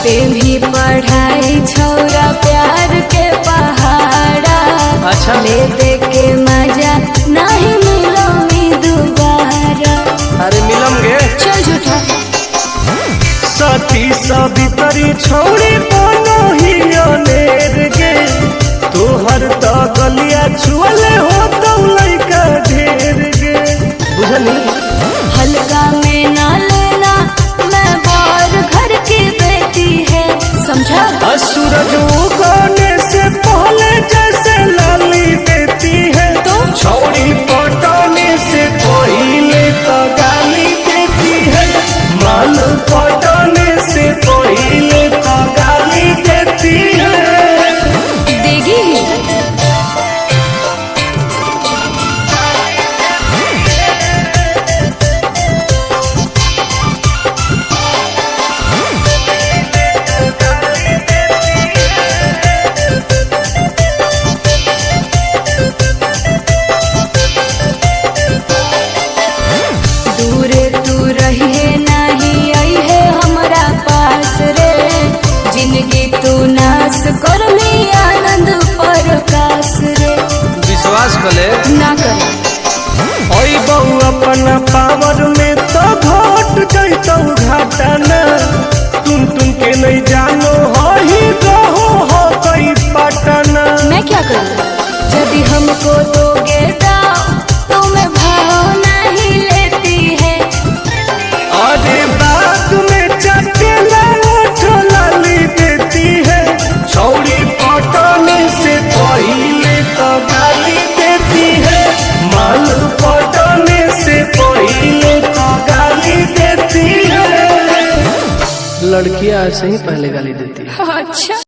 पे भी पढ़ाई छौरा प्यार के पहाड़ा। अच्छा ले दे के मजा नहीं मिलो मी दोबारा। अरे मिलम गे चल झूठा सती सवितरी छोड़ी बनो ही अनेर गे तोहर तो गलिया छुअले हो तो लइका ढेर गे बुझनी। हल्का में ना लेना मैं बार घर की बेटी है समझा। सूरज उगने से पहले जैसे लाली देती है तो छोड़ी पटाने से पहले तो गाली देती है। माल पटाने से पहले तो गाली देती है। देगी ही दूरे तू रही नहीं आई है हमारा पास रे। जिंदगी तू नाश कर में आनंद प्रकाश रे। विश्वास कले ना कर ओई बहु अपना पावर में तो घट जैतौ घाटाना। तुम के नहीं जानो हो ही रहो हो कोई पटना। मैं क्या करूँ यदि हमको दोगे दाव तो मैं भाव नहीं लेती है। अरे बात में चटेला लाली देती है। छौड़ी पटाने से पहले तो गाली देती है। माल पटाने से पहले तो गाली देती है। लड़कियां ऐसे ही पहले गाली देती है। अच्छा।